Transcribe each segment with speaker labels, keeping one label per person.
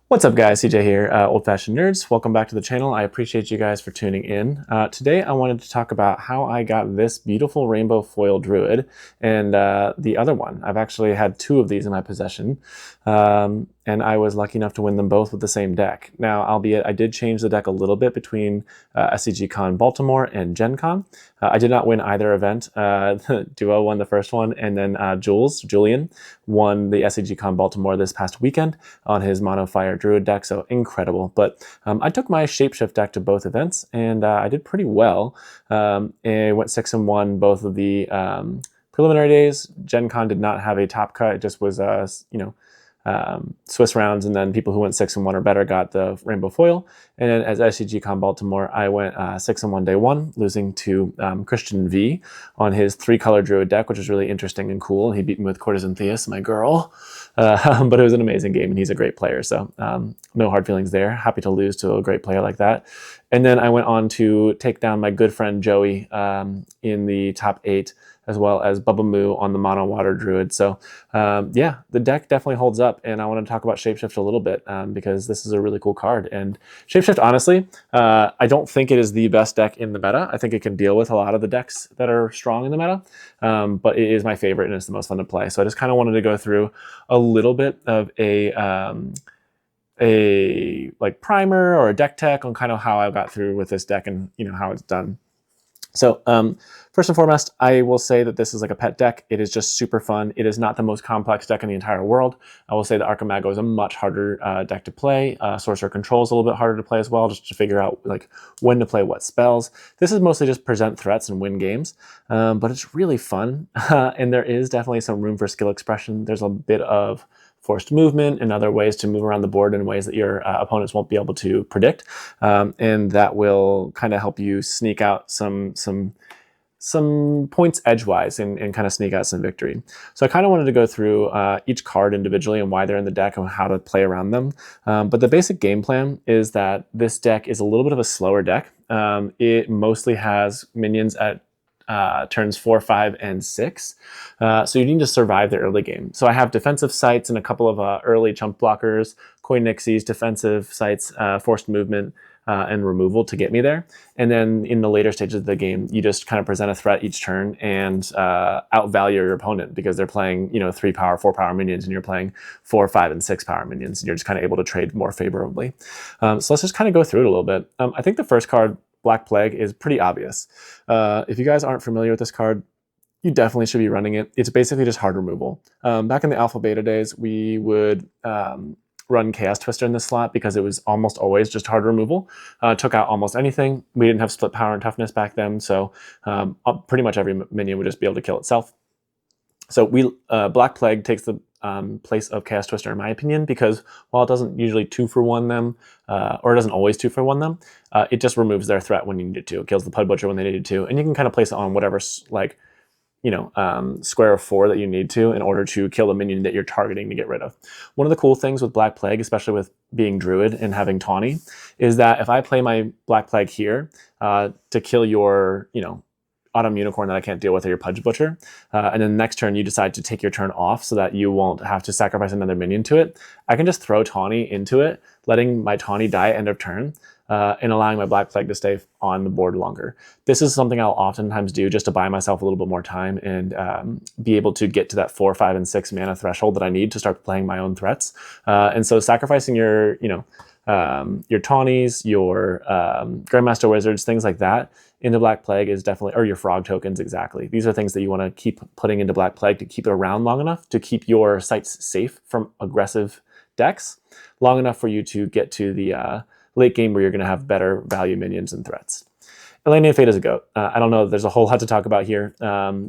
Speaker 1: What's up guys, CJ here, Old Fashioned Nerds. Welcome back to the channel. I appreciate you guys for tuning in. Today I wanted to talk about how I got this beautiful Rainbow Foil Druid and the other one. I've actually had two of these in my possession, and I was lucky enough to win them both with the same deck. Now, albeit I did change the deck a little bit between SCG Baltimore and Gencon. I did not win either event. The duo won the first one, and then Julian, won the SCG Baltimore this past weekend on his Mono Fire Druid deck, so incredible. But I took my Shapeshift deck to both events, and I did pretty well. I went 6-1 both of the preliminary days. Gen Con did not have a top cut. It just was, Swiss rounds, and then people who went 6-1 or better got the Rainbow Foil. And then as SCG Baltimore, I went 6-1 day one, losing to Christian V on his 3-color Druid deck, which was really interesting and cool. He beat me with Courtesan Theus, my girl. But it was an amazing game, and he's a great player, so no hard feelings there. Happy to lose to a great player like that. And then I went on to take down my good friend Joey in the top 8, as well as Bubba Moo on the Mono Water Druid. So yeah, the deck definitely holds up, and I want to talk about Shapeshift a little bit because this is a really cool card. And Shapeshift, honestly, I don't think it is the best deck in the meta. I think it can deal with a lot of the decks that are strong in the meta, but it is my favorite and it's the most fun to play. So I just kind of wanted to go through a little bit of a like primer or a deck tech on kind of how I got through with this deck and how it's done. So first and foremost, I will say that this is like a pet deck. It is just super fun. It is not the most complex deck in the entire world. I will say that Archimago is a much harder deck to play. Sorcerer Control is a little bit harder to play as well, just to figure out like when to play what spells. This is mostly just present threats and win games, but it's really fun. And there is definitely some room for skill expression. There's a bit of forced movement and other ways to move around the board in ways that your opponents won't be able to predict, and that will kind of help you sneak out some points edgewise and kind of sneak out some victory. So I kind of wanted to go through each card individually and why they're in the deck and how to play around them. But the basic game plan is that this deck is a little bit of a slower deck. It mostly has minions at turns 4, 5, and 6. So you need to survive the early game. So I have defensive sites and a couple of early chump blockers, coin nixies, defensive sites, forced movement, and removal to get me there. And then in the later stages of the game, you just kind of present a threat each turn and outvalue your opponent because they're playing 3 power, 4 power minions, and you're playing 4, 5, and 6 power minions, and you're just kind of able to trade more favorably. So let's just kind of go through it a little bit. I think the first card, Black Plague, is pretty obvious. If you guys aren't familiar with this card, you definitely should be running it. It's basically just hard removal. Back in the alpha beta days, we would run Chaos Twister in this slot because it was almost always just hard removal. Took out almost anything. We didn't have split power and toughness back then, so pretty much every minion would just be able to kill itself. So Black Plague takes the place of Chaos Twister, in my opinion, because while it doesn't usually 2-for-1 them, or it doesn't always 2-for-1 them, it just removes their threat when you need it to. It kills the Pud Butcher when they need it to, and you can kind of place it on whatever square of 4 that you need to in order to kill the minion that you're targeting to get rid of. One of the cool things with Black Plague, especially with being Druid and having Tawny, is that if I play my Black Plague here to kill your, Autumn Unicorn that I can't deal with, or your Pudge Butcher, and then next turn you decide to take your turn off so that you won't have to sacrifice another minion to it, I can just throw Tawny into it, letting my Tawny die at end of turn, and allowing my Black Plague to stay on the board longer. This is something I'll oftentimes do just to buy myself a little bit more time and be able to get to that 4, 5, and 6 mana threshold that I need to start playing my own threats. And so sacrificing your Tawnies, your Grandmaster Wizards, things like that into Black Plague is definitely, or your Frog tokens, exactly. These are things that you want to keep putting into Black Plague to keep it around long enough to keep your sites safe from aggressive decks, long enough for you to get to the late game where you're going to have better value minions and threats. Elenian Fate is a goat. I don't know, there's a whole lot to talk about here.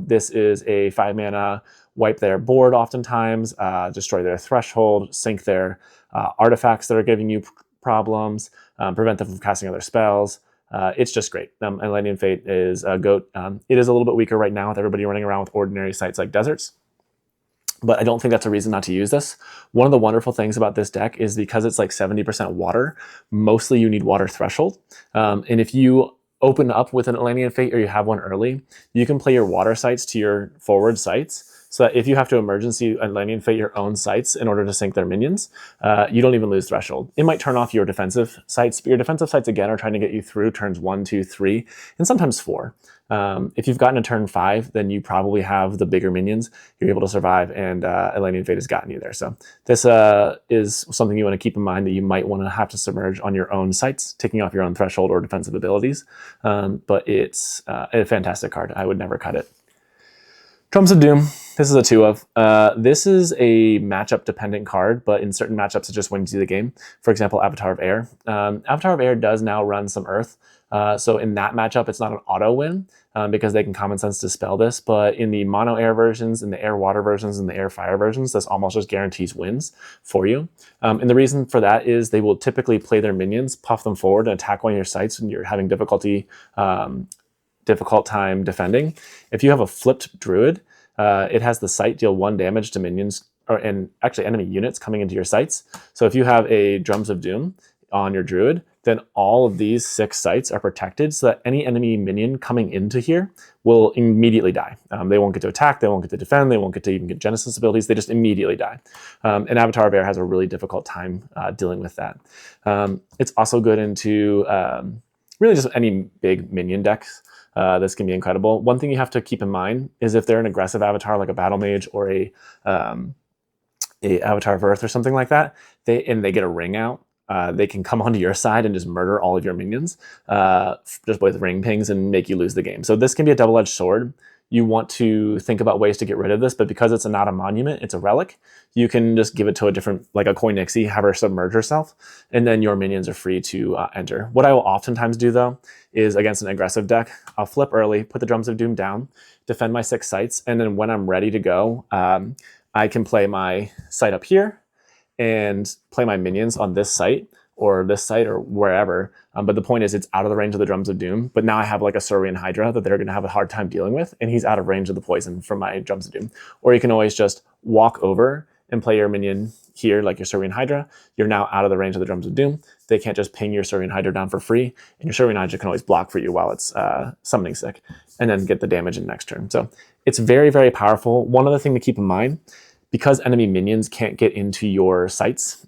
Speaker 1: This is a 5 mana, wipe their board oftentimes, destroy their threshold, sink their artifacts that are giving you problems, prevent them from casting other spells. It's just great. Elenian Fate is a goat. It is a little bit weaker right now with everybody running around with ordinary sites like deserts, but I don't think that's a reason not to use this. One of the wonderful things about this deck is because it's like 70% water, mostly you need water threshold. And if you open up with an Elenian Fate or you have one early, you can play your water sites to your forward sites so that if you have to emergency Lightning Fate your own sites in order to sink their minions, you don't even lose Threshold. It might turn off your defensive sites, but your defensive sites, again, are trying to get you through turns 1, 2, 3, and sometimes 4. If you've gotten a turn 5, then you probably have the bigger minions. You're able to survive, and Lightning Fate has gotten you there. So this is something you want to keep in mind, that you might want to have to submerge on your own sites, taking off your own Threshold or defensive abilities. But it's a fantastic card. I would never cut it. Drums of Doom. This is a 2 of. This is a matchup dependent card, but in certain matchups it just wins you the game. For example, Avatar of Air. Avatar of Air does now run some Earth. So in that matchup, it's not an auto win because they can common sense dispel this. But in the mono air versions, in the air water versions, and the air fire versions, this almost just guarantees wins for you. And the reason for that is they will typically play their minions, puff them forward, and attack one of your sites when you're having difficult time defending. If you have a flipped Druid, it has the site deal 1 damage to minions, and actually enemy units coming into your sites. So if you have a Drums of Doom on your Druid, then all of these 6 sites are protected, so that any enemy minion coming into here will immediately die. They won't get to attack, they won't get to defend, they won't get to even get Genesis abilities, they just immediately die. And Avatar of Air has a really difficult time dealing with that. It's also good into really just any big minion decks. This can be incredible. One thing you have to keep in mind is if they're an aggressive avatar like a Battle Mage or a Avatar of Earth or something like that, they get a ring out, they can come onto your side and just murder all of your minions just with ring pings and make you lose the game. So this can be a double-edged sword. You want to think about ways to get rid of this, but because it's not a monument, it's a relic, you can just give it to a different, like a Koi Nixie, have her submerge herself, and then your minions are free to enter. What I will oftentimes do, though, is against an aggressive deck, I'll flip early, put the Drums of Doom down, defend my 6 sites, and then when I'm ready to go, I can play my site up here and play my minions on this site or wherever. But the point is it's out of the range of the Drums of Doom. But now I have like a Saurian Hydra that they're going to have a hard time dealing with, and he's out of range of the poison from my Drums of Doom. Or you can always just walk over and play your minion here, like your Saurian Hydra. You're now out of the range of the Drums of Doom. They can't just ping your Saurian Hydra down for free, and your Saurian Hydra can always block for you while it's summoning sick, and then get the damage in next turn. So it's very, very powerful. One other thing to keep in mind, because enemy minions can't get into your sites,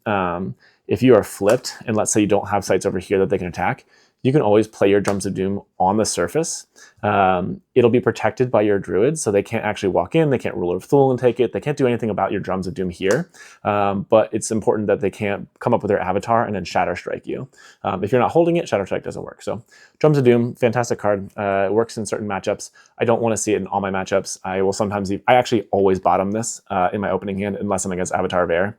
Speaker 1: if you are flipped, and let's say you don't have sites over here that they can attack, you can always play your Drums of Doom on the surface. It'll be protected by your Druids, so they can't actually walk in, they can't Ruler of Thule and take it, they can't do anything about your Drums of Doom here, but it's important that they can't come up with their avatar and then Shatter Strike you. If you're not holding it, Shatter Strike doesn't work. So Drums of Doom, fantastic card. It works in certain matchups. I don't want to see it in all my matchups. I actually always bottom this in my opening hand unless I'm against Avatar of Air.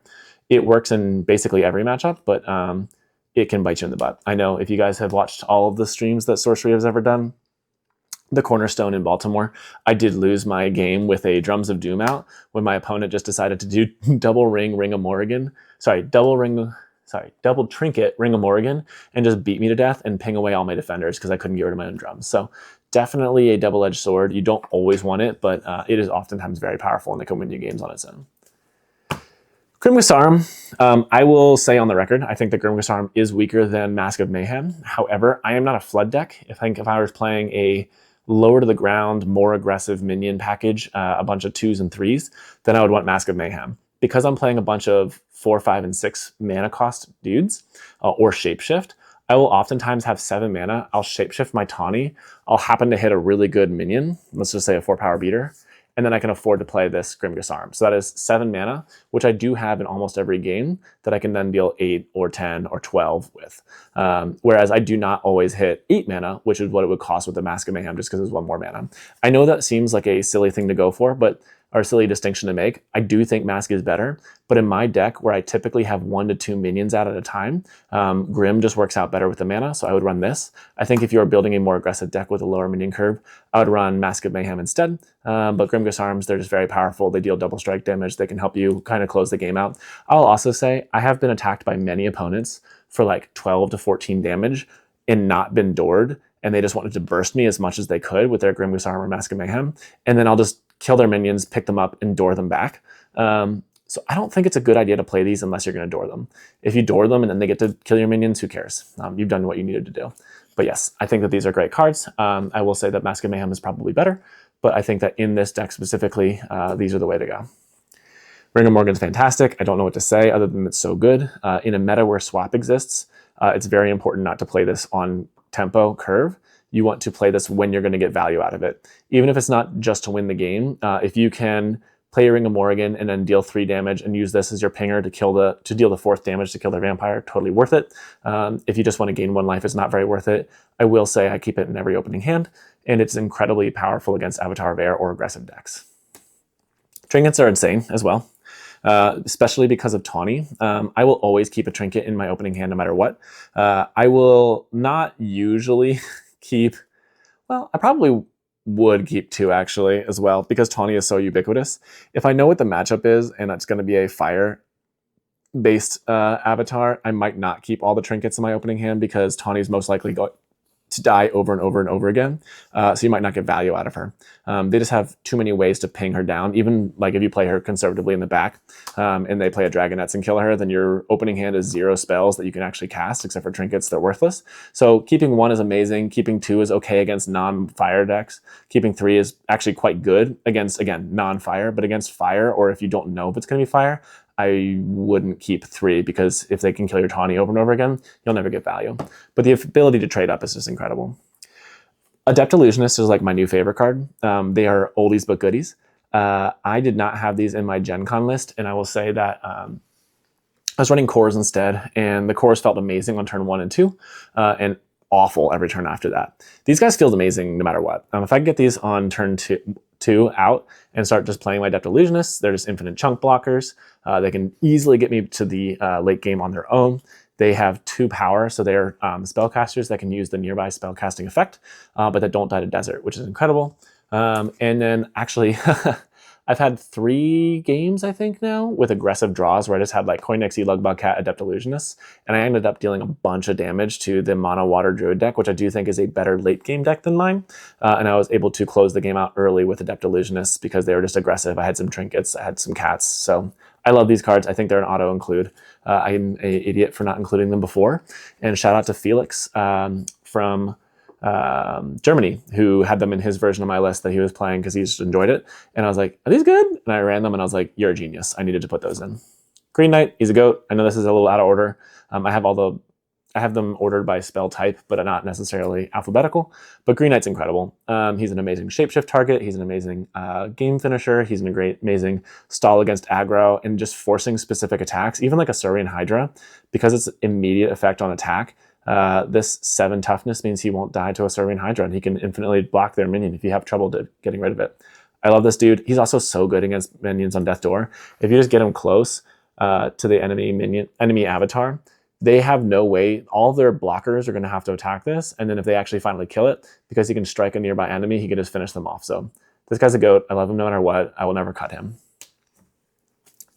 Speaker 1: It works in basically every matchup, but it can bite you in the butt. I know if you guys have watched all of the streams that Sorcery has ever done, the Cornerstone in Baltimore, I did lose my game with a Drums of Doom out when my opponent just decided to do double trinket Ring of Morrigan and just beat me to death and ping away all my defenders because I couldn't get rid of my own drums. So definitely a double-edged sword. You don't always want it, but it is oftentimes very powerful and it can win you games on its own. Grim Gusarum, I will say on the record, I think that Grim Gusarum is weaker than Mask of Mayhem. However, I am not a flood deck. I think if I was playing a lower to the ground, more aggressive minion package, a bunch of 2s and 3s, then I would want Mask of Mayhem. Because I'm playing a bunch of 4, 5, and 6 mana cost dudes, or Shapeshift, I will oftentimes have 7 mana. I'll Shapeshift my Tawny. I'll happen to hit a really good minion, let's just say a 4-power beater, and then I can afford to play this Grim Gusarum. So that is 7 mana, which I do have in almost every game that I can then deal 8 or 10 or 12 with. Whereas I do not always hit 8 mana, which is what it would cost with the Mask of Mayhem, just because it's 1 more mana. I know that seems like a silly thing to go for, or silly distinction to make. I do think Mask is better, but in my deck where I typically have 1 to 2 minions out at a time, Grim just works out better with the mana, so I would run this. I think if you're building a more aggressive deck with a lower minion curve, I would run Mask of Mayhem instead, but Grim Gusarums, they're just very powerful. They deal double strike damage. They can help you kind of close the game out. I'll also say I have been attacked by many opponents for like 12 to 14 damage and not been doored, and they just wanted to burst me as much as they could with their Grim Gusarum or Mask of Mayhem, and then I'll just kill their minions, pick them up, and door them back. So I don't think it's a good idea to play these unless you're going to door them. If you door them and then they get to kill your minions, who cares? You've done what you needed to do. But yes, I think that these are great cards. I will say that Mask of Mayhem is probably better, but I think that in this deck specifically, these are the way to go. Ring of Morgan's fantastic. I don't know what to say other than it's so good. In a meta where swap exists, it's very important not to play this on tempo curve. You want to play this when you're going to get value out of it. Even if it's not just to win the game, if you can play a Ring of Morgan and then deal 3 damage and use this as your pinger to deal the 4th damage to kill their vampire, totally worth it. If you just want to gain 1 life, it's not very worth it. I will say I keep it in every opening hand, and it's incredibly powerful against Avatar of Air or aggressive decks. Trinkets are insane as well. Especially because of Tawny. I will always keep a trinket in my opening hand no matter what. I will not usually keep, well, I probably would keep 2 actually as well because Tawny is so ubiquitous. If I know what the matchup is and it's going to be a fire-based avatar, I might not keep all the trinkets in my opening hand because Tawny is most likely going to die over and over and over again, so you might not get value out of her. They just have too many ways to ping her down. Even like if you play her conservatively in the back and they play a Dragonets and kill her, then your opening hand is 0 spells that you can actually cast, except for trinkets, they're worthless. So keeping 1 is amazing. Keeping 2 is okay against non-fire decks. Keeping 3 is actually quite good against, again, non-fire, but against fire, or if you don't know if it's going to be fire, I wouldn't keep 3 because if they can kill your Tawny over and over again, you'll never get value. But the ability to trade up is just incredible. Adept Illusionist is like my new favorite card. They are oldies but goodies. I did not have these in my Gencon list, and I will say that I was running cores instead, and the cores felt amazing on turn 1 and 2, and awful every turn after that. These guys feel amazing no matter what. If I can get these on turn 2 out and start just playing my Adept Illusionists, they're just infinite chunk blockers. They can easily get me to the late game on their own. They have 2 power, so they're spellcasters that can use the nearby spellcasting effect, but that don't die to desert, which is incredible. And then actually, I've had 3 games, I think now, with aggressive draws where I just had like Koinexi, Lugbugcat, Adept Illusionists, and I ended up dealing a bunch of damage to the Mono Water Druid deck, which I do think is a better late game deck than mine. And I was able to close the game out early with Adept Illusionists because they were just aggressive. I had some trinkets, I had some cats, so I love these cards. I think they're an auto include. I'm an idiot for not including them before. And shout out to Felix from Germany, who had them in his version of my list that he was playing because he just enjoyed it. And I was like, are these good? And I ran them and I was like, you're a genius. I needed to put those in. Green Knight, he's a goat. I know this is a little out of order. I have them ordered by spell type, but not necessarily alphabetical. But Green Knight's incredible. He's an amazing shapeshift target. He's an amazing game finisher. He's a great, amazing stall against aggro and just forcing specific attacks, even like a Saurian Hydra, because it's immediate effect on attack. This 7 toughness means he won't die to a Saurian Hydra, and he can infinitely block their minion if you have trouble getting rid of it. I love this dude. He's also so good against minions on Death Door. If you just get him close to the enemy avatar, they have no way. All of their blockers are going to have to attack this, and then if they actually finally kill it, because he can strike a nearby enemy, he can just finish them off. So this guy's a goat. I love him no matter what. I will never cut him.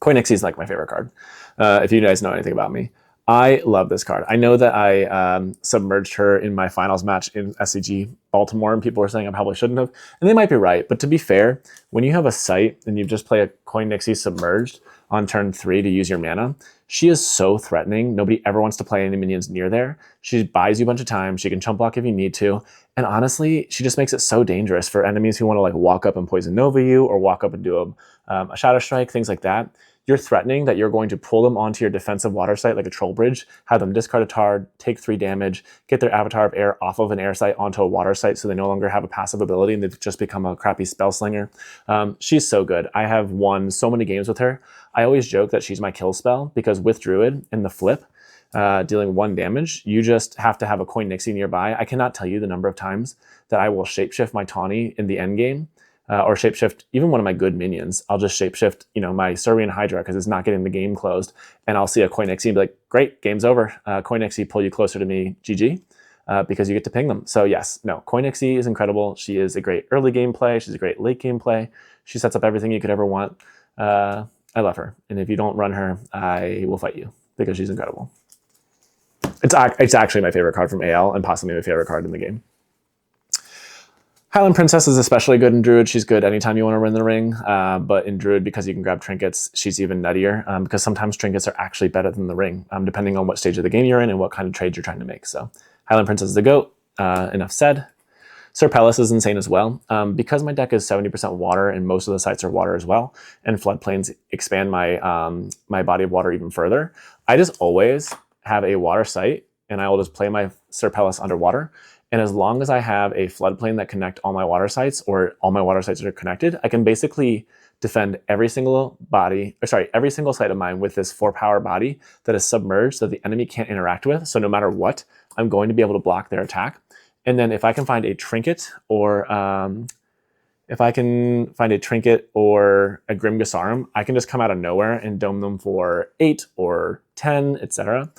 Speaker 1: Koinexi is like my favorite card. If you guys know anything about me, I love this card. I know that I submerged her in my finals match in SCG Baltimore, and people were saying I probably shouldn't have, and they might be right. But to be fair, when you have a site and you just play a Koinexi submerged on turn 3 to use your mana, she is so threatening. Nobody ever wants to play any minions near there. She buys you a bunch of time. She can chump block if you need to. And honestly, she just makes it so dangerous for enemies who want to like walk up and poison nova you or walk up and do a shadow strike, things like that. You're threatening that you're going to pull them onto your defensive water site like a troll bridge, have them discard a card, take 3 damage, get their Avatar of Air off of an air site onto a water site so they no longer have a passive ability and they've just become a crappy spell slinger. She's so good. I have won so many games with her. I always joke that she's my kill spell because with Druid in the flip, dealing 1 damage, you just have to have a Koinexi nearby. I cannot tell you the number of times that I will shapeshift my Tawny in the end game. Or shapeshift even one of my good minions. I'll just shapeshift, my Saurian Hydra because it's not getting the game closed, and I'll see a Koinexi and be like, "Great, game's over." Koinexi pull you closer to me, GG, because you get to ping them. So yes, no, Koinexi is incredible. She is a great early game play. She's a great late game play. She sets up everything you could ever want. I love her, and if you don't run her, I will fight you because she's incredible. It's actually my favorite card from AL and possibly my favorite card in the game. Highland Princess is especially good in Druid. She's good anytime you want to run the ring, but in Druid, because you can grab trinkets, she's even nuttier, because sometimes trinkets are actually better than the ring, depending on what stage of the game you're in and what kind of trades you're trying to make. So Highland Princess is the GOAT. Enough said. Serpellus is insane as well. Because my deck is 70% water and most of the sites are water as well, and floodplains expand my my body of water even further, I just always have a water site and I will just play my Serpellus underwater. And as long as I have a floodplain that connect all my water sites, or all my water sites are connected, I can basically defend every single every single site of mine with this 4-power body that is submerged that the enemy can't interact with. So no matter what, I'm going to be able to block their attack. And then if I can find a trinket or a Grim Gasarum, I can just come out of nowhere and dome them for 8 or 10, etc.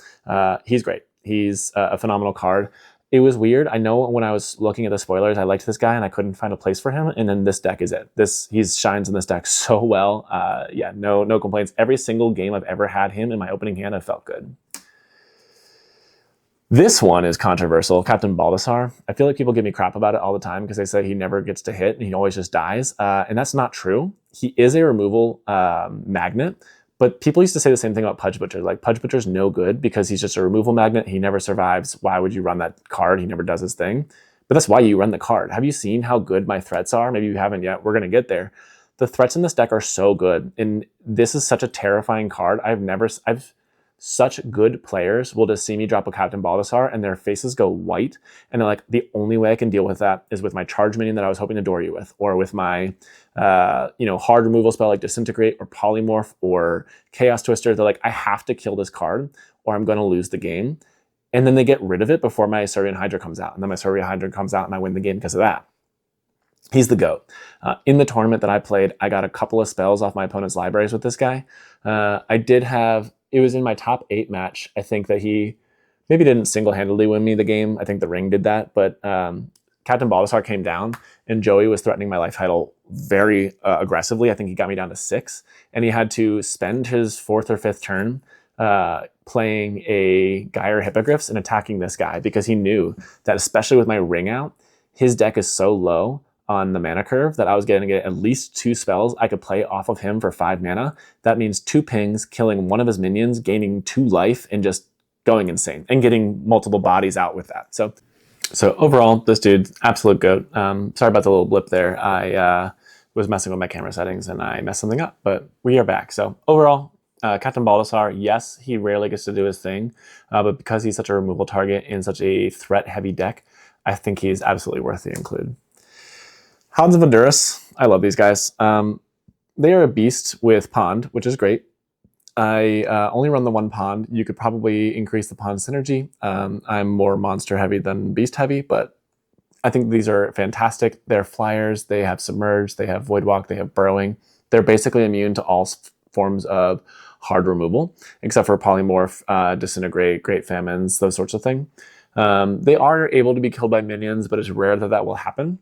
Speaker 1: He's great. He's a phenomenal card. It was weird. I know when I was looking at the spoilers, I liked this guy and I couldn't find a place for him. And then this deck is it. He shines in this deck so well. Yeah, no complaints. Every single game I've ever had him in my opening hand, I felt good. This one is controversial, Captain Baltasar. I feel like people give me crap about it all the time because they say he never gets to hit and he always just dies. And that's not true. He is a removal magnet, but people used to say the same thing about Pudge Butcher. Like, Pudge Butcher's no good because he's just a removal magnet. He never survives. Why would you run that card? He never does his thing. But that's why you run the card. Have you seen how good my threats are? Maybe you haven't yet. We're going to get there. The threats in this deck are so good. And this is such a terrifying card. Such good players will just see me drop a Captain Baltasar and their faces go white. And they're like, the only way I can deal with that is with my charge minion that I was hoping to door you with, or with my hard removal spell like Disintegrate or Polymorph or Chaos Twister. They're like, I have to kill this card or I'm going to lose the game. And then they get rid of it before my Saurian Hydra comes out. And then my Saurian Hydra comes out and I win the game because of that. He's the GOAT. In the tournament that I played, I got a couple of spells off my opponent's libraries with this guy. It was in my top 8 match. I think that he maybe didn't single-handedly win me the game. I think the ring did that. But Captain Baltasar came down, and Joey was threatening my life title very aggressively. I think he got me down to 6. And he had to spend his 4th or 5th turn playing a Gyre Hippogriffs and attacking this guy because he knew that, especially with my ring out, his deck is so low on the mana curve that I was getting at least 2 spells I could play off of him for 5 mana. That means 2 pings, killing one of his minions, gaining 2 life, and just going insane, and getting multiple bodies out with that. So overall, this dude's absolute GOAT. Sorry about the little blip there. I was messing with my camera settings and I messed something up, but we are back. So overall, Captain Baltasar, yes, he rarely gets to do his thing, but because he's such a removal target in such a threat-heavy deck, I think he's absolutely worth the include. Hounds of Honduras, I love these guys. They are a beast with Pond, which is great. I only run the 1 Pond. You could probably increase the Pond synergy. I'm more monster heavy than beast heavy, but I think these are fantastic. They're flyers, they have Submerge, they have Voidwalk, they have Burrowing. They're basically immune to all forms of hard removal, except for Polymorph, Disintegrate, Great Famines, those sorts of things. They are able to be killed by minions, but it's rare that that will happen.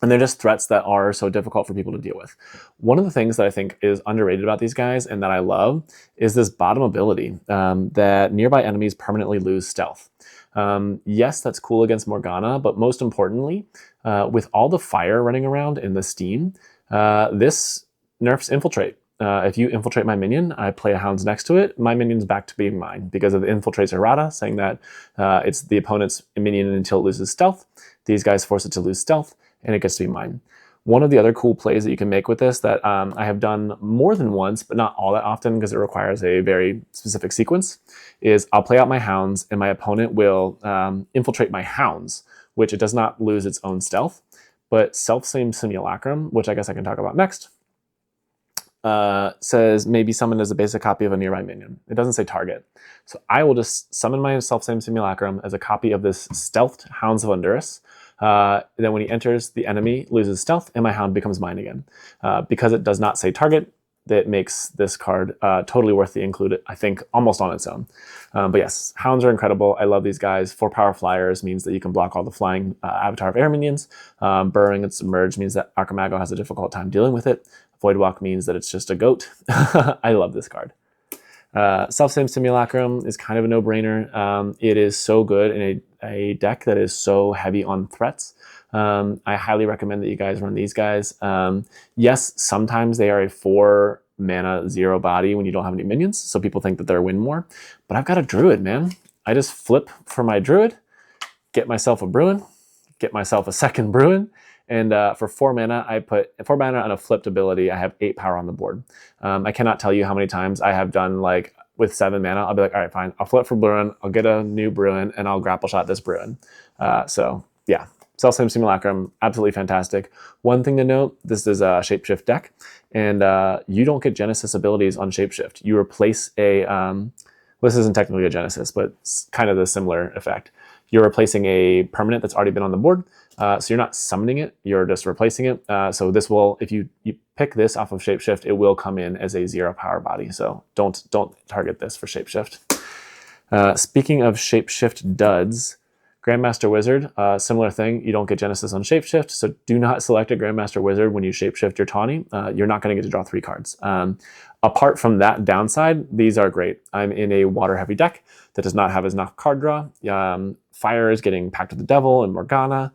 Speaker 1: And they're just threats that are so difficult for people to deal with. One of the things that I think is underrated about these guys and that I love is this bottom ability that nearby enemies permanently lose stealth. Yes, that's cool against Morgana, but most importantly, with all the fire running around in the Steam, this nerfs Infiltrate. If you infiltrate my minion, I play a Hounds next to it, my minion's back to being mine because of the Infiltrate's errata, saying that it's the opponent's minion until it loses stealth. These guys force it to lose stealth, and it gets to be mine. One of the other cool plays that you can make with this that I have done more than once, but not all that often because it requires a very specific sequence, is I'll play out my Hounds and my opponent will infiltrate my Hounds, which it does not lose its own stealth, but Selfsame Simulacrum, which I guess I can talk about next, says maybe summon as a basic copy of a nearby minion. It doesn't say target. So I will just summon my Selfsame Simulacrum as a copy of this stealthed Hounds of Honduras. Then when he enters, the enemy loses stealth and my Hound becomes mine again. Because it does not say target, that makes this card totally worth the include, I think, almost on its own. But yes, Hounds are incredible. I love these guys. 4-power flyers means that you can block all the flying Avatar of Air minions. Burrowing and Submerge means that Archimago has a difficult time dealing with it. Voidwalk means that it's just a GOAT. I love this card. Selfsame Simulacrum is kind of a no-brainer. It is so good in a deck that is so heavy on threats. I highly recommend that you guys run these guys. Yes, sometimes they are a 4 mana 0 body when you don't have any minions, so people think that they're win more. But I've got a Druid, man. I just flip for my Druid, get myself a Bruin, get myself a second Bruin. And for 4 mana, I put 4 mana on a flipped ability. I have 8 power on the board. I cannot tell you how many times I have done like with 7 mana. I'll be like, all right, fine. I'll flip for Bruin. I'll get a new Bruin, and I'll grapple shot this Bruin. So yeah, Selfsame Simulacrum, absolutely fantastic. One thing to note: this is a Shapeshift deck, and you don't get Genesis abilities on Shapeshift. You replace a well, this isn't technically a Genesis, but it's kind of the similar effect. You're replacing a permanent that's already been on the board. So you're not summoning it, you're just replacing it. So this will, if you pick this off of Shapeshift, it will come in as a 0 power body. So don't target this for Shapeshift. Speaking of Shapeshift duds, Grandmaster Wizard, similar thing. You don't get Genesis on Shapeshift, so do not select a Grandmaster Wizard when you Shapeshift your Tawny. You're not going to get to draw 3 cards. Apart from that downside, these are great. I'm in a water-heavy deck that does not have as enough card draw. Fire is getting Pact of the Devil and Morgana.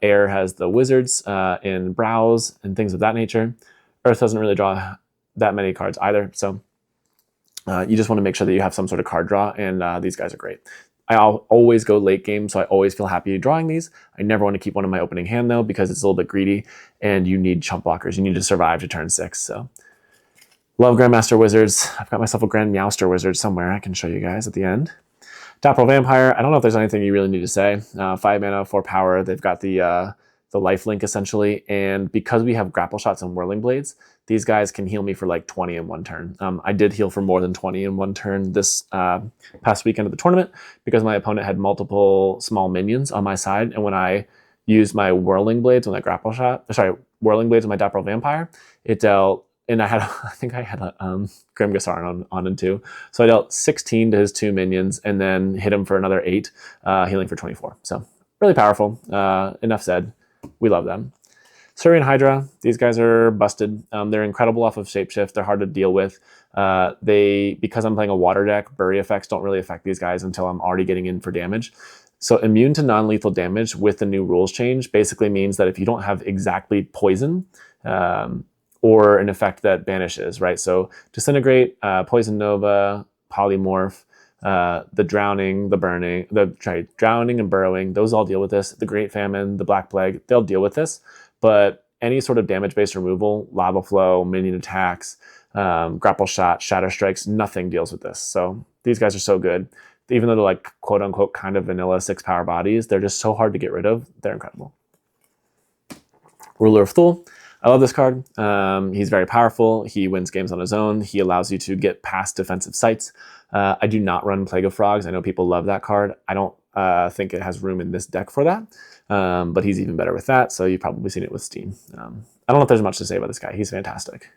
Speaker 1: Air has the Wizards in Browse and things of that nature. Earth doesn't really draw that many cards either, so you just want to make sure that you have some sort of card draw, and these guys are great. I'll always go late game, so I always feel happy drawing these. I never want to keep one in my opening hand, though, because it's a little bit greedy, and you need chump blockers. You need to survive to turn 6, so... Love Grandmaster Wizards. I've got myself a Grand Meowster Wizard somewhere. I can show you guys at the end. Dapple Vampire. I don't know if there's anything you really need to say. 5 mana, 4 power. They've got the life link, essentially, and because we have Grapple Shots and Whirling Blades, these guys can heal me for like 20 in one turn. I did heal for more than 20 in one turn this past weekend of the tournament because my opponent had multiple small minions on my side, and when I used my Whirling Blades when I Grapple Shot, Whirling Blades with my Dapple Vampire, it dealt, and I think I had a Grim Gassarin on him too. So I dealt 16 to his 2 minions and then hit him for another 8, healing for 24. So really powerful. Enough said. We love them. Saurian Hydra, these guys are busted. They're incredible off of Shapeshift. They're hard to deal with. Because I'm playing a water deck, bury effects don't really affect these guys until I'm already getting in for damage. So immune to non-lethal damage with the new rules change basically means that if you don't have exactly poison, or an effect that banishes, right? So Disintegrate, Poison Nova, Polymorph, the Drowning, the Burning, Drowning and Burrowing, those all deal with this. The Great Famine, the Black Plague, they'll deal with this. But any sort of damage-based removal, Lava Flow, minion attacks, Grapple Shot, Shatter Strikes, nothing deals with this. So these guys are so good. Even though they're like quote-unquote kind of vanilla 6 power bodies, they're just so hard to get rid of. They're incredible. Ruler of Thule. I love this card. He's very powerful. He wins games on his own. He allows you to get past defensive sites. I do not run Plague of Frogs. I know people love that card. I don't think it has room in this deck for that, but he's even better with that, so you've probably seen it with Steam. I don't know if there's much to say about this guy. He's fantastic.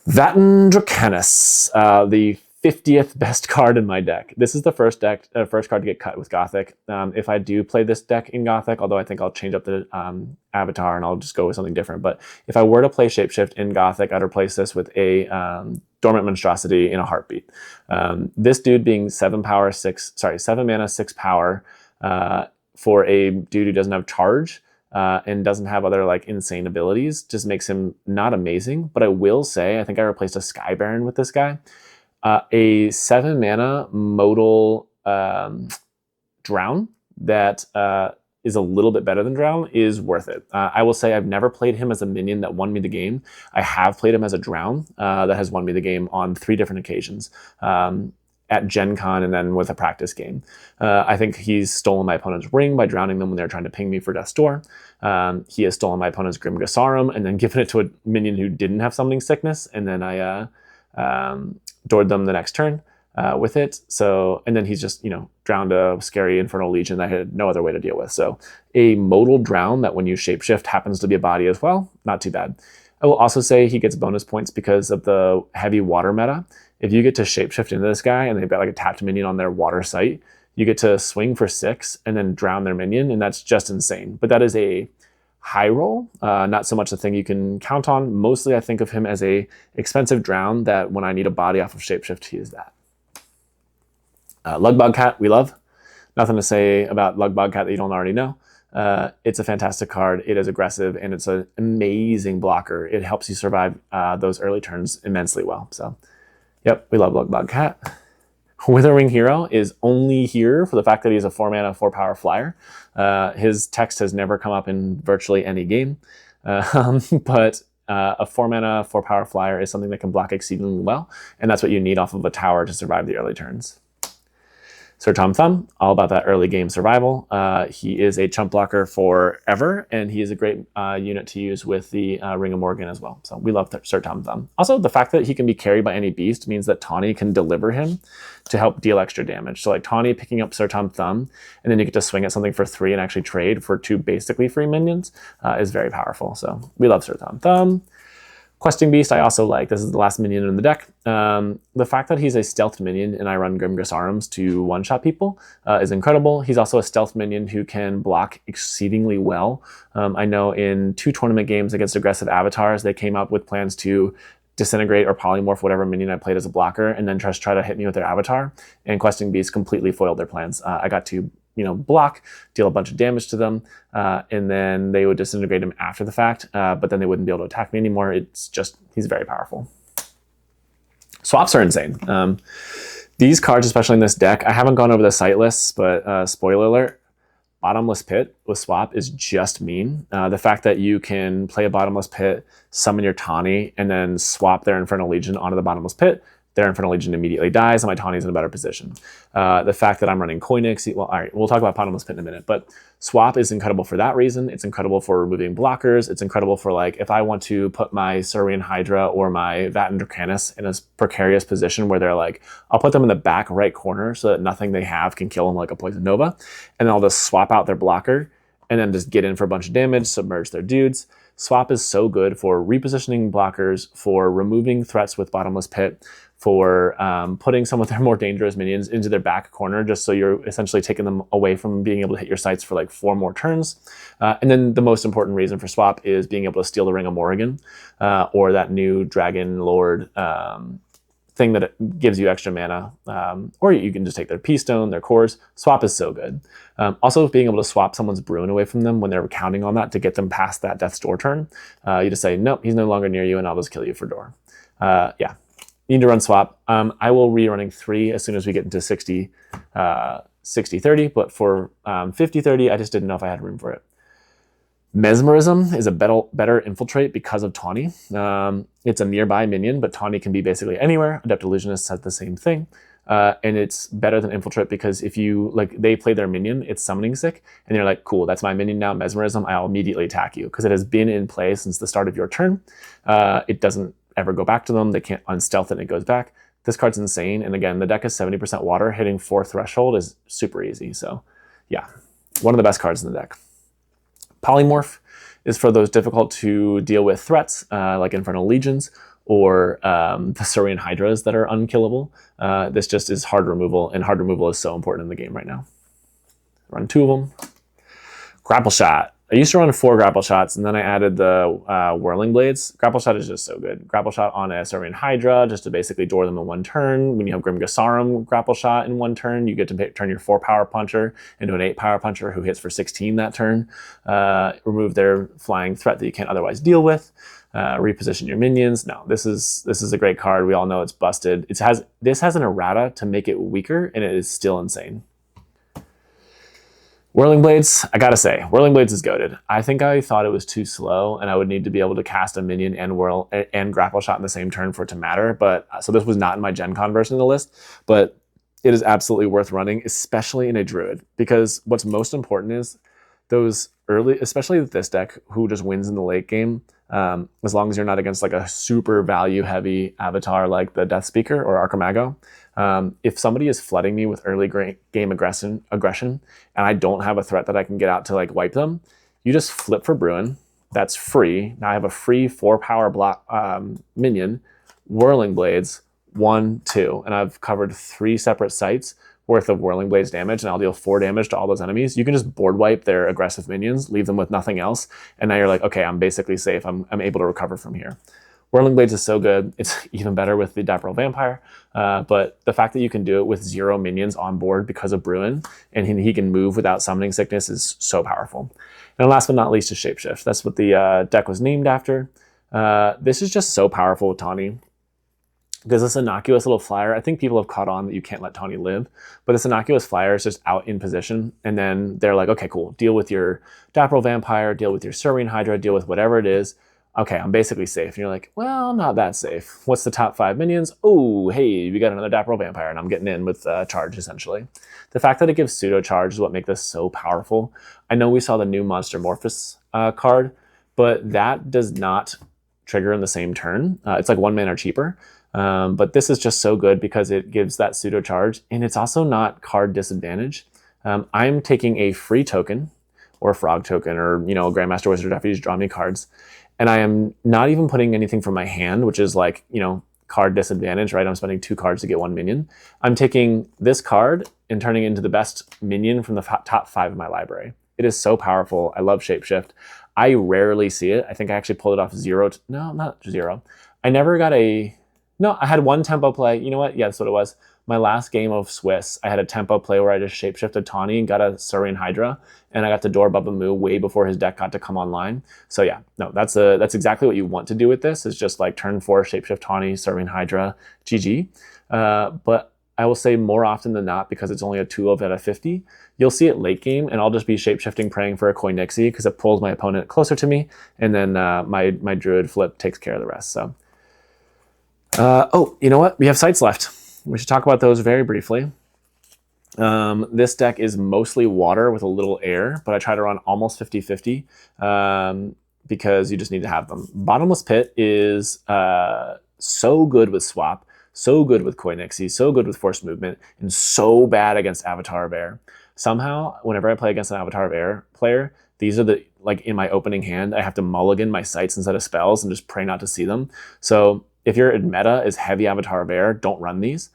Speaker 1: Vatten Dracanis, the 50th best card in my deck. This is the first card to get cut with Gothic. If I do play this deck in Gothic, although I think I'll change up the avatar and I'll just go with something different, but if I were to play Shapeshift in Gothic, I'd replace this with a Dormant Monstrosity in a heartbeat. This dude being 7 mana, 6 power, for a dude who doesn't have charge, and doesn't have other like insane abilities, just makes him not amazing. But I will say, I think I replaced a Sky Baron with this guy. A 7 mana modal Drown that is a little bit better than Drown is worth it. I will say I've never played him as a minion that won me the game. I have played him as a Drown that has won me the game on 3 different occasions. At Gencon and then with a practice game. I think he's stolen my opponent's ring by drowning them when they're trying to ping me for Death's Door. He has stolen my opponent's Grim Gassarum and then given it to a minion who didn't have Summoning Sickness, and then I doored them the next turn with it. So, and then he's just, drowned a scary Infernal Legion that I had no other way to deal with. So a modal drown that when you Shapeshift happens to be a body as well, not too bad. I will also say he gets bonus points because of the heavy water meta. If you get to Shapeshift into this guy and they've got like a tapped minion on their water site, you get to swing for 6 and then drown their minion, and that's just insane. But that is a high roll, not so much a thing you can count on. Mostly I think of him as a expensive drown that when I need a body off of Shapeshift, he is that. Lugbog Cat, we love. Nothing to say about Lugbog Cat that you don't already know. It's a fantastic card. It is aggressive, and it's an amazing blocker. It helps you survive those early turns immensely well. So, yep, we love Lugbog Cat. Withering Hero is only here for the fact that he's a 4-mana, 4-power flyer. His text has never come up in virtually any game, but a 4-mana, 4-power flyer is something that can block exceedingly well, and that's what you need off of a tower to survive the early turns. Sir Tom Thumb, all about that early game survival. He is a chump blocker forever, and he is a great unit to use with the Ring of Morgan as well. So we love Sir Tom Thumb. Also, the fact that he can be carried by any beast means that Tawny can deliver him to help deal extra damage. So like Tawny picking up Sir Tom Thumb, and then you get to swing at something for 3 and actually trade for 2 basically free minions is very powerful. So we love Sir Tom Thumb. Questing Beast I also like. This is the last minion in the deck. The fact that he's a stealth minion and I run Grimgris Arms to one-shot people is incredible. He's also a stealth minion who can block exceedingly well. I know in 2 tournament games against aggressive avatars, they came up with plans to disintegrate or polymorph whatever minion I played as a blocker and then try to hit me with their avatar. And Questing Beast completely foiled their plans. I got to block, deal a bunch of damage to them, and then they would disintegrate him after the fact, but then they wouldn't be able to attack me anymore. It's just, he's very powerful. Swaps are insane. These cards, especially in this deck, I haven't gone over the site lists, but spoiler alert, Bottomless Pit with Swap is just mean. The fact that you can play a Bottomless Pit, summon your Tawny, and then swap their Infernal Legion onto the Bottomless Pit, their Infernal Legion immediately dies, and my Tawny's in a better position. The fact that I'm running Koinix, well, all right, we'll talk about Bottomless Pit in a minute, but Swap is incredible for that reason. It's incredible for removing blockers. It's incredible for, like, if I want to put my Saurian Hydra or my Vatten Dracanis in a precarious position where they're like, I'll put them in the back right corner so that nothing they have can kill them like a Poison Nova, and then I'll just swap out their blocker and then just get in for a bunch of damage, submerge their dudes. Swap is so good for repositioning blockers, for removing threats with Bottomless Pit, for putting some of their more dangerous minions into their back corner, just so you're essentially taking them away from being able to hit your sites for like 4 more turns. And then the most important reason for Swap is being able to steal the Ring of Morrigan, or that new Dragon Lord thing that it gives you extra mana, or you can just take their P-Stone, their cores. Swap is so good. Also, being able to swap someone's Bruin away from them when they're counting on that to get them past that Death's Door turn. You just say, nope, he's no longer near you, and I'll just kill you for door. Yeah, you need to run Swap. I will rerunning 3 as soon as we get into 60-30, but for 50-30, I just didn't know if I had room for it. Mesmerism is a better infiltrate because of Tawny. It's a nearby minion, but Tawny can be basically anywhere. Adept Illusionist has the same thing. And it's better than infiltrate because if you, like, they play their minion, it's summoning sick, and you're like, cool, that's my minion now, Mesmerism, I'll immediately attack you because it has been in play since the start of your turn. It doesn't ever go back to them. They can't unstealth it and it goes back. This card's insane. And again, the deck is 70% water. Hitting 4 threshold is super easy. So yeah, one of the best cards in the deck. Polymorph is for those difficult to deal with threats, like Infernal Legions or the Saurian Hydras that are unkillable. This just is hard removal, and hard removal is so important in the game right now. Run 2 of them. Grapple Shot. I used to run 4 Grapple Shots, and then I added the Whirling Blades. Grapple Shot is just so good. Grapple Shot on a Saurian Hydra, just to basically door them in 1 turn. When you have Grimgasarum Grapple Shot in 1 turn, you get to turn your 4-power puncher into an 8-power puncher who hits for 16 that turn. Remove their flying threat that you can't otherwise deal with. Reposition your minions. No, this is a great card. We all know it's busted. This has an errata to make it weaker, and it is still insane. Whirling Blades, I gotta say, Whirling Blades is goated. I think I thought it was too slow, and I would need to be able to cast a minion and Grapple Shot in the same turn for it to matter. But so this was not in my Gencon version of the list, but it is absolutely worth running, especially in a Druid, because what's most important is those early, especially with this deck, who just wins in the late game. As long as you're not against like a super value heavy avatar like the Death Speaker or Archimago. If somebody is flooding me with early game aggression, and I don't have a threat that I can get out to like wipe them, you just flip for Bruin. That's free. Now I have a free 4-power block minion, Whirling Blades, 1, 2, and I've covered 3 separate sites worth of Whirling Blades damage, and I'll deal 4 damage to all those enemies. You can just board wipe their aggressive minions, leave them with nothing else, and now you're like, okay, I'm basically safe. I'm able to recover from here. Whirling Blades is so good. It's even better with the Dapper Vampire, but the fact that you can do it with 0 minions on board because of Bruin, and he can move without summoning sickness is so powerful. And last but not least is Shapeshift. That's what the deck was named after. This is just so powerful with Tawny. because this innocuous little flyer, I think people have caught on that you can't let Tawny live, but this innocuous flyer is just out in position, and then they're like, okay, cool, deal with your Dapple Vampire, deal with your Serene Hydra, deal with whatever it is. Okay, I'm basically safe. And you're like, well, not that safe. What's the top 5 minions? Oh, hey, we got another Dapple Vampire, and I'm getting in with charge, essentially. The fact that it gives pseudo charge is what makes this so powerful. I know we saw the new Monster Morphous card, but that does not trigger in the same turn. It's like 1 mana cheaper. But this is just so good because it gives that pseudo charge, and it's also not card disadvantage. I'm taking a free token, or frog token, or Grandmaster Wizard Deputies draw me cards, and I am not even putting anything from my hand, which is like card disadvantage, right? I'm spending 2 cards to get 1 minion. I'm taking this card and turning it into the best minion from the top 5 of my library. It is so powerful. I love Shapeshift. I rarely see it. I think I actually pulled it off 0. No, not 0. I never got a. No, I had 1 tempo play. You know what? Yeah, that's what it was. My last game of Swiss, I had a tempo play where I just shapeshifted Tawny and got a Serene Hydra, and I got to door Bubba Moo way before his deck got to come online. So yeah, no, that's exactly what you want to do with this, is just like turn 4, shapeshift Tawny, Serene Hydra, GG. But I will say more often than not, because it's only a 2 out of 50, you'll see it late game, and I'll just be shapeshifting, praying for a Koi Nixie, because it pulls my opponent closer to me, and then my Druid flip takes care of the rest. So. Oh, you know what? We have sites left. We should talk about those very briefly. This deck is mostly water with a little air, but I try to run almost 50-50 because you just need to have them. Bottomless Pit is so good with swap, so good with Koi Nixie, so good with forced movement, and so bad against Avatar of Air. Somehow, whenever I play against an Avatar of Air player, these are in my opening hand, I have to mulligan my sites instead of spells and just pray not to see them. So if your meta is heavy Avatar of Air, don't run these.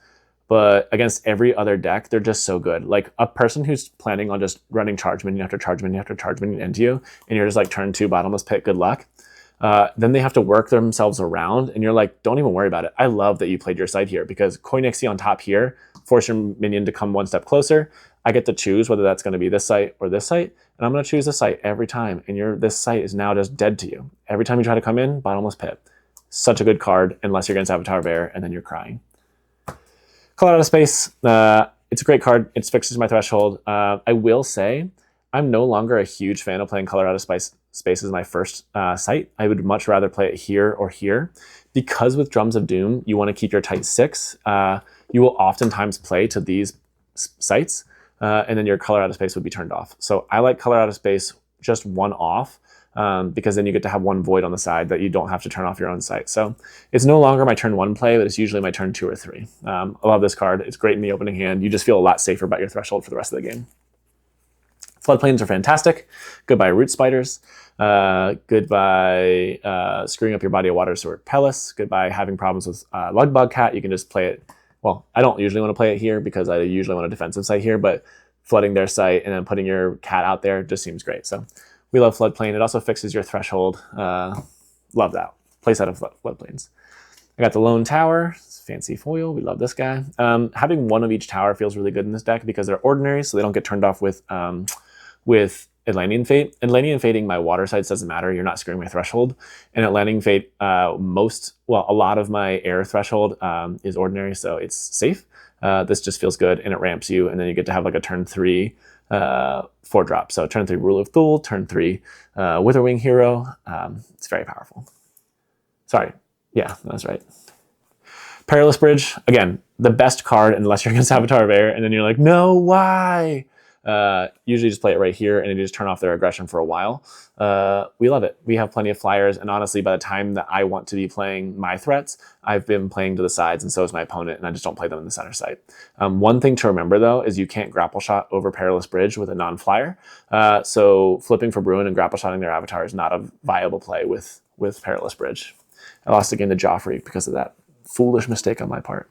Speaker 1: But against every other deck, they're just so good. Like a person who's planning on just running charge minion after charge minion after charge minion into you, and you're just like turn 2 Bottomless Pit, good luck. Then they have to work themselves around, and you're like, don't even worry about it. I love that you played your site here, because Koi Nixie on top here, force your minion to come 1 step closer. I get to choose whether that's going to be this site or this site, and I'm going to choose this site every time, and this site is now just dead to you. Every time you try to come in, Bottomless Pit. Such a good card, unless you're against Avatar of Air, and then you're crying. Color Out of Space. It's a great card. It fixes my threshold. I will say, I'm no longer a huge fan of playing Color Out of Space as my first site. I would much rather play it here or here. Because with Drums of Doom, you want to keep your tight 6. You will oftentimes play to these sites, and then your Color Out of Space would be turned off. So I like Color Out of Space just 1 off, because then you get to have 1 void on the side that you don't have to turn off your own site. So it's no longer my turn 1 play, but it's usually my turn 2 or 3. I love this card. It's great in the opening hand. You just feel a lot safer about your threshold for the rest of the game. Floodplains are fantastic. Goodbye Root Spiders. Goodbye screwing up your Body of Water Sword Pellis. Goodbye having problems with Lugbug Cat. You can just play it. Well, I don't usually want to play it here because I usually want a defensive site here, but flooding their site and then putting your cat out there just seems great. So we love Floodplain. It also fixes your threshold. Love that. Place out of Floodplains. I got the Lone Tower. It's fancy foil. We love this guy. Having 1 of each tower feels really good in this deck because they're ordinary, so they don't get turned off with Atlantean Fate. Atlantean Fating my water sites doesn't matter. You're not screwing my threshold. And Atlantean Fate, a lot of my air threshold is ordinary, so it's safe. This just feels good, and it ramps you, and then you get to have like a turn 3 4-drop. So turn 3 Rule of Thule, turn 3 Witherwing Hero. It's very powerful. Sorry. Yeah, that's right. Perilous Bridge, again, the best card unless you're against Avatar of Air, and then you're like, no, why? Usually just play it right here, and then you just turn off their aggression for a while. We love it. We have plenty of flyers, and honestly, by the time that I want to be playing my threats, I've been playing to the sides, and so is my opponent, and I just don't play them in the center site. One thing to remember, though, is you can't grapple shot over Perilous Bridge with a non-flyer, so flipping for Bruin and grapple shotting their Avatar is not a viable play with Perilous Bridge. I lost again to Joffrey because of that foolish mistake on my part.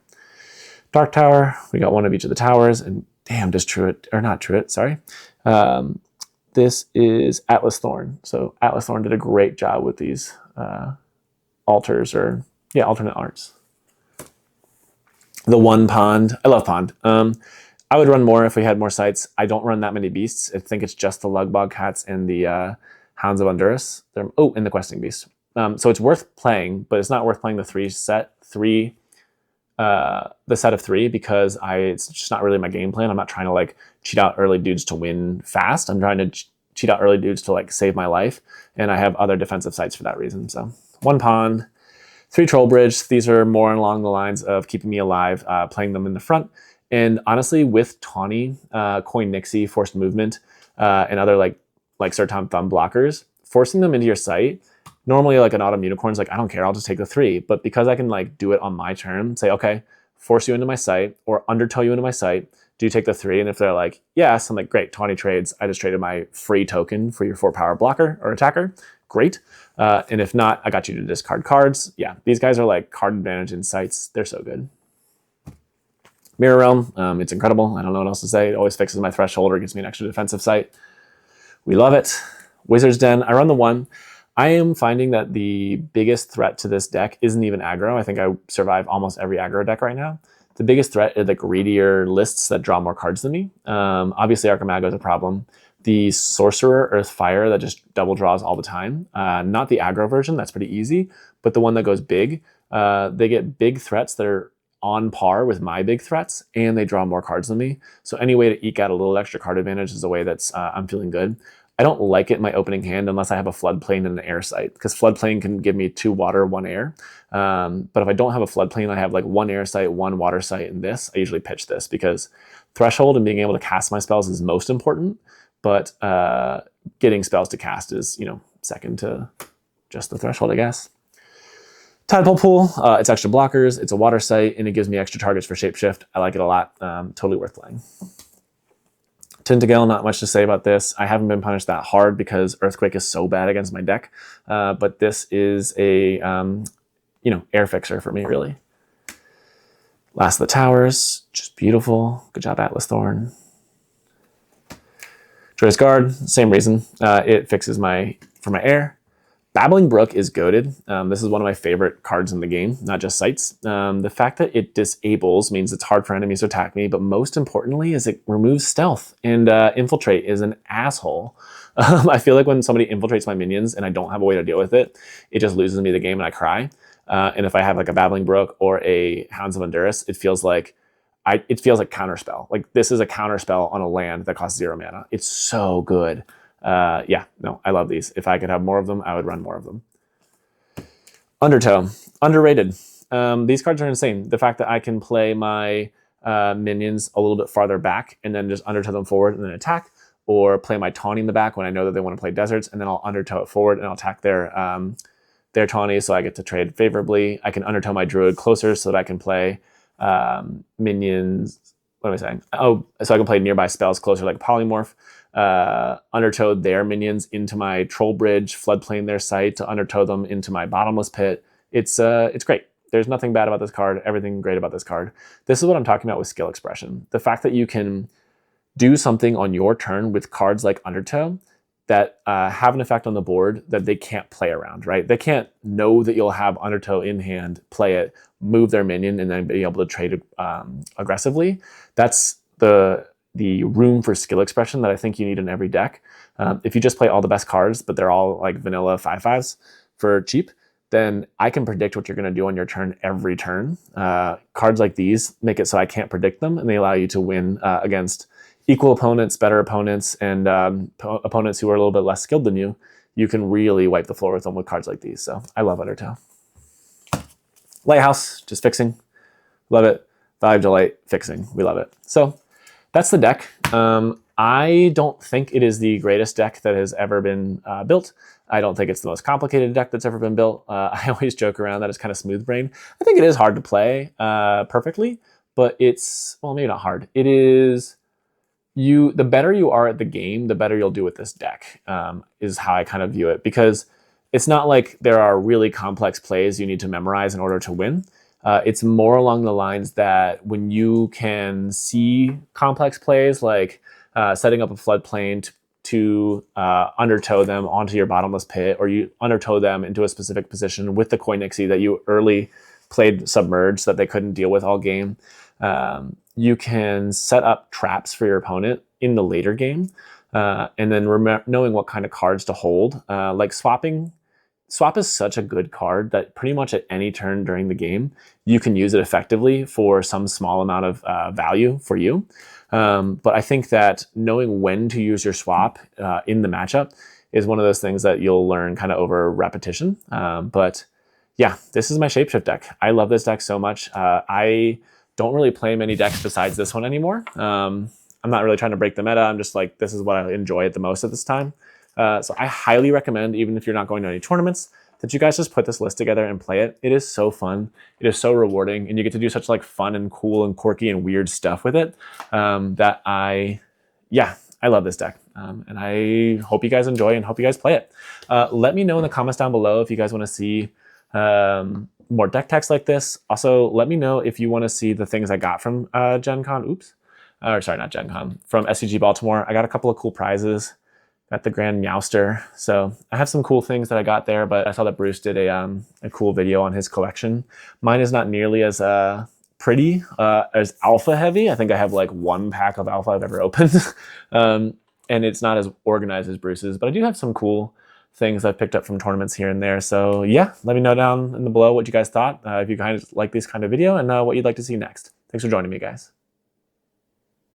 Speaker 1: Dark Tower, we got 1 of each of the towers, and damn, does Truitt, or not Truitt, sorry. This is Atlas Thorn. So Atlas Thorn did a great job with these altars, alternate arts. The 1 Pond, I love Pond. I would run more if we had more sites. I don't run that many beasts. I think it's just the Lugbog Cats and the Hounds of Honduras. And the Questing Beast. So it's worth playing, but it's not worth playing the 3 the set of 3 because it's just not really my game plan. I'm not trying to like cheat out early dudes to win fast. I'm trying to cheat out early dudes to like save my life, and I have other defensive sites for that reason. So 1 pawn, 3 troll bridge. These are more along the lines of keeping me alive, playing them in the front. And honestly, with Tawny, Coin Nixie, Forced Movement, and other like Sertan Thumb blockers, forcing them into your site, normally like an Autumn Unicorn's like, I don't care, I'll just take the 3. But because I can like do it on my turn, say, okay, force you into my site or undertow you into my site, do you take the 3? And if they're like, yes, I'm like, great, Tawny trades. I just traded my free token for your 4 power blocker or attacker. Great. And if not, I got you to discard cards. Yeah, these guys are like card advantage in sites. They're so good. Mirror Realm, it's incredible. I don't know what else to say. It always fixes my threshold or gives me an extra defensive site. We love it. Wizard's Den, I run the 1. I am finding that the biggest threat to this deck isn't even aggro. I think I survive almost every aggro deck right now. The biggest threat are the greedier lists that draw more cards than me. Obviously, Archimago is a problem. The Sorcerer, Earth Fire, that just double draws all the time. Not the aggro version, that's pretty easy, but the one that goes big. They get big threats that are on par with my big threats, and they draw more cards than me. So any way to eke out a little extra card advantage is a way that's I'm feeling good. I don't like it in my opening hand unless I have a floodplain and an air site, because floodplain can give me 2 water, 1 air. But if I don't have a floodplain, I have like 1 air site, 1 water site, and this. I usually pitch this because threshold and being able to cast my spells is most important, but getting spells to cast is, second to just the threshold, I guess. Tadpole Pool, it's extra blockers, it's a water site, and it gives me extra targets for Shapeshift. I like it a lot. Totally worth playing. Tintagel, not much to say about this. I haven't been punished that hard because Earthquake is so bad against my deck. But this is a, air fixer for me, really. Last of the Towers, just beautiful. Good job, Atlas Thorn. Joyous Guard, same reason. It fixes for my air. Babbling Brook is goated. This is one of my favorite cards in the game, not just sites. The fact that it disables means it's hard for enemies to attack me, but most importantly is it removes stealth, and Infiltrate is an asshole. I feel like when somebody infiltrates my minions and I don't have a way to deal with it, it just loses me the game and I cry. And if I have like a Babbling Brook or a Hounds of Honduras, it feels like counterspell. Like this is a counterspell on a land that costs 0 mana. It's so good. I love these. If I could have more of them, I would run more of them. Undertow, underrated. These cards are insane. The fact that I can play my minions a little bit farther back and then just undertow them forward and then attack, or play my Tawny in the back when I know that they want to play deserts, and then I'll undertow it forward and I'll attack their Tawny, so I get to trade favorably. I can undertow my Druid closer so that I can play minions. What am I saying? Oh, so I can play nearby spells closer, like Polymorph. Undertow their minions into my Troll Bridge, floodplain their site to undertow them into my Bottomless Pit. It's great. There's nothing bad about this card. Everything great about this card. This is what I'm talking about with skill expression. The fact that you can do something on your turn with cards like Undertow that have an effect on the board that they can't play around, right? They can't know that you'll have Undertow in hand, play it, move their minion, and then be able to trade aggressively. That's the room for skill expression that I think you need in every deck. If you just play all the best cards, but they're all like vanilla 5/5s for cheap, then I can predict what you're going to do on your turn every turn. Cards like these make it so I can't predict them, and they allow you to win against equal opponents, better opponents, and opponents who are a little bit less skilled than you. You can really wipe the floor with them with cards like these. So I love Undertow. Lighthouse, just fixing. Love it. Value of Delight, fixing. We love it. So that's the deck. I don't think it is the greatest deck that has ever been built. I don't think it's the most complicated deck that's ever been built. I always joke around that it's kind of smooth brain. I think it is hard to play perfectly, but it's, well, maybe not hard. It is, the better you are at the game, the better you'll do with this deck, is how I kind of view it. Because it's not like there are really complex plays you need to memorize in order to win. It's more along the lines that when you can see complex plays, like setting up a floodplain to undertow them onto your Bottomless Pit, or you undertow them into a specific position with the Coin Nixie that you early played submerged that they couldn't deal with all game. You can set up traps for your opponent in the later game, and then knowing what kind of cards to hold, like swapping Swap is such a good card that pretty much at any turn during the game, you can use it effectively for some small amount of value for you. But I think that knowing when to use your swap in the matchup is one of those things that you'll learn kind of over repetition. But yeah, this is my Shapeshift deck. I love this deck so much. I don't really play many decks besides this one anymore. I'm not really trying to break the meta. I'm just like, this is what I enjoy it the most at this time. So I highly recommend, even if you're not going to any tournaments, that you guys just put this list together and play it. It is so fun. It is so rewarding, and you get to do such like fun and cool and quirky and weird stuff with it that I love this deck. And I hope you guys enjoy and hope you guys play it. Let me know in the comments down below if you guys want to see more deck text like this. Also, let me know if you want to see the things I got from Gencon. Oops. Or sorry, not Gencon. From SCG Baltimore. I got a couple of cool prizes. Got the Grand Meowster. So I have some cool things that I got there, but I saw that Bruce did a cool video on his collection. Mine is not nearly as pretty as alpha heavy. I think I have like 1 pack of alpha I've ever opened. And it's not as organized as Bruce's, but I do have some cool things I've picked up from tournaments here and there. So yeah, let me know down in the below what you guys thought, if you kind of like this kind of video, and what you'd like to see next. Thanks for joining me, guys.